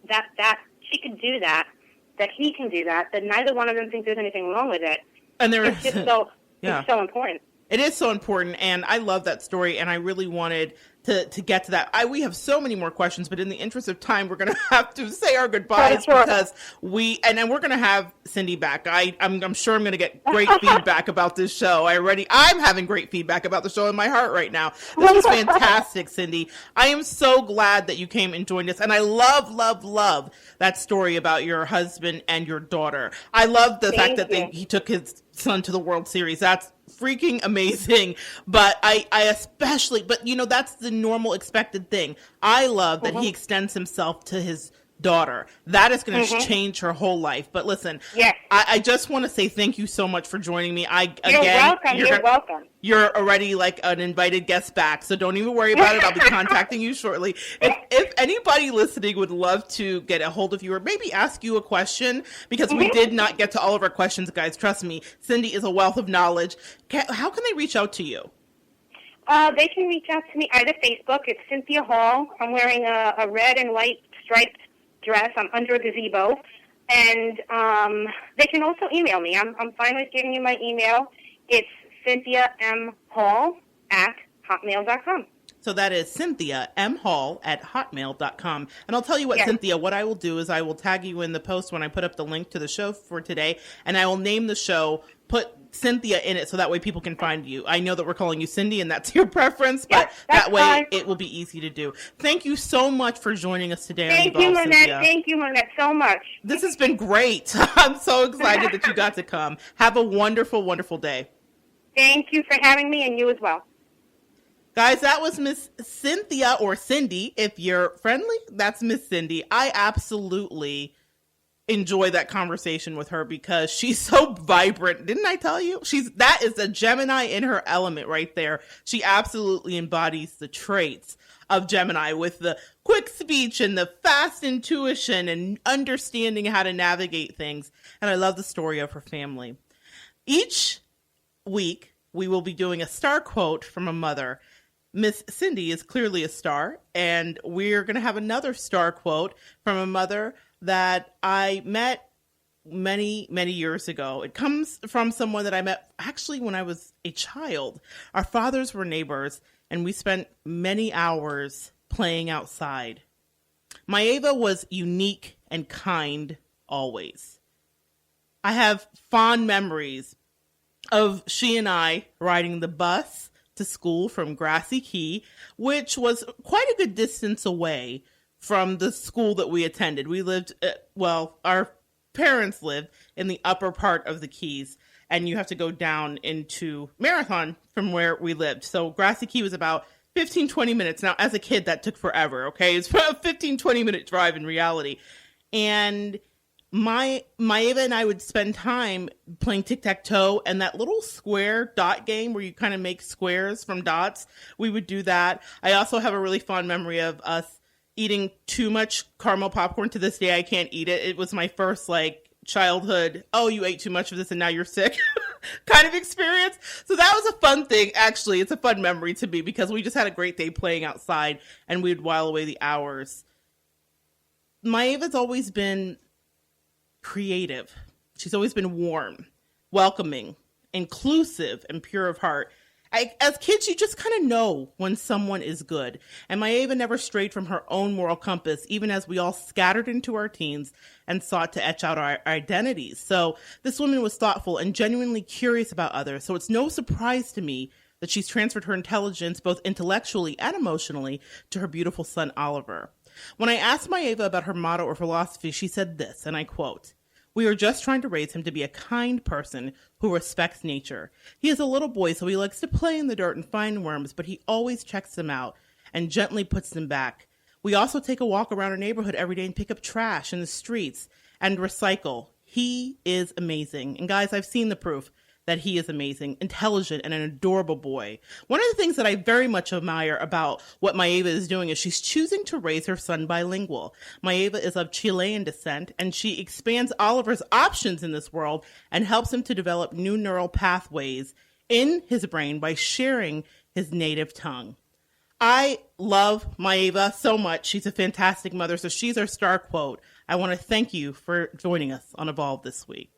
that she could do that he can do that neither one of them thinks there's anything wrong with it. And it's just so it's so important. It is so important, and I love that story, and I really wanted to get to that. We have so many more questions, but in the interest of time, we're going to have to say our goodbyes because then we're going to have Cindy back. I'm sure I'm going to get great feedback about this show. I'm having great feedback about the show in my heart right now. This is fantastic, Cindy. I am so glad that you came and joined us, and I love that story about your husband and your daughter. I love the fact that he took his son to the World Series. That's freaking amazing. But I especially, that's the normal expected thing. I love that he extends himself to his daughter. That is going to change her whole life. But listen, I just want to say thank you so much for joining me. You're welcome. You're already like an invited guest back, so don't even worry about it. I'll be contacting you shortly. If anybody listening would love to get a hold of you or maybe ask you a question, because we did not get to all of our questions, guys. Trust me, Cindy is a wealth of knowledge. How can they reach out to you? They can reach out to me either Facebook. It's Cynthia Hall. I'm wearing a red and white striped dress. I'm under a gazebo. And they can also email me. I'm fine with giving you my email. It's CynthiaMHall@hotmail.com. So that is CynthiaMHall@hotmail.com. And I'll tell you what, Cynthia, what I will do is I will tag you in the post when I put up the link to the show for today, and I will name the show, put Cynthia in it so that way people can find you. I know that we're calling you Cindy and that's your preference, but that way fine. It will be easy to do. Thank you so much for joining us today. Thank you, Monette. Thank you, Monette, so much. This has been great. I'm so excited that you got to come. Have a wonderful, wonderful day. Thank you for having me, and you as well. Guys, that was Miss Cynthia, or Cindy, if you're friendly. That's Miss Cindy. I absolutely enjoy that conversation with her because she's so vibrant. Didn't I tell you? That is a Gemini in her element right there. She absolutely embodies the traits of Gemini with the quick speech and the fast intuition and understanding how to navigate things. And I love the story of her family. Each week, we will be doing a star quote from a mother. Miss Cindy is clearly a star, and we're going to have another star quote from a mother that I met many, many years ago. It comes from someone that I met actually when I was a child. Our fathers were neighbors, and we spent many hours playing outside. Maeva was unique and kind always. I have fond memories of she and I riding the bus to school from Grassy Key, which was quite a good distance away from the school that we attended. We lived, our parents lived in the upper part of the Keys, and you have to go down into Marathon from where we lived. So Grassy Key was about 15, 20 minutes. Now, as a kid, that took forever, okay? It's about a 15, 20-minute drive in reality. And Maeva and I would spend time playing tic-tac-toe and that little square dot game where you kind of make squares from dots. We would do that. I also have a really fond memory of us eating too much caramel popcorn. To this day, I can't eat it. It was my first childhood, oh, you ate too much of this and now you're sick kind of experience. So that was a fun thing. Actually, it's a fun memory to me because we just had a great day playing outside and we'd while away the hours. Maeva's always been creative. She's always been warm, welcoming, inclusive, and pure of heart. As kids, you just kind of know when someone is good. And Maeva never strayed from her own moral compass, even as we all scattered into our teens and sought to etch out our identities. So this woman was thoughtful and genuinely curious about others. So it's no surprise to me that she's transferred her intelligence, both intellectually and emotionally, to her beautiful son, Oliver. When I asked Maeva about her motto or philosophy, she said this, and I quote, "We are just trying to raise him to be a kind person who respects nature. He is a little boy, so he likes to play in the dirt and find worms, but he always checks them out and gently puts them back. We also take a walk around our neighborhood every day and pick up trash in the streets and recycle. He is amazing." And guys, I've seen the proof that he is amazing, intelligent, and an adorable boy. One of the things that I very much admire about what Maeva is doing is she's choosing to raise her son bilingual. Maeva is of Chilean descent, and she expands Oliver's options in this world and helps him to develop new neural pathways in his brain by sharing his native tongue. I love Maeva so much. She's a fantastic mother. So she's our star quote. I want to thank you for joining us on Evolve this week.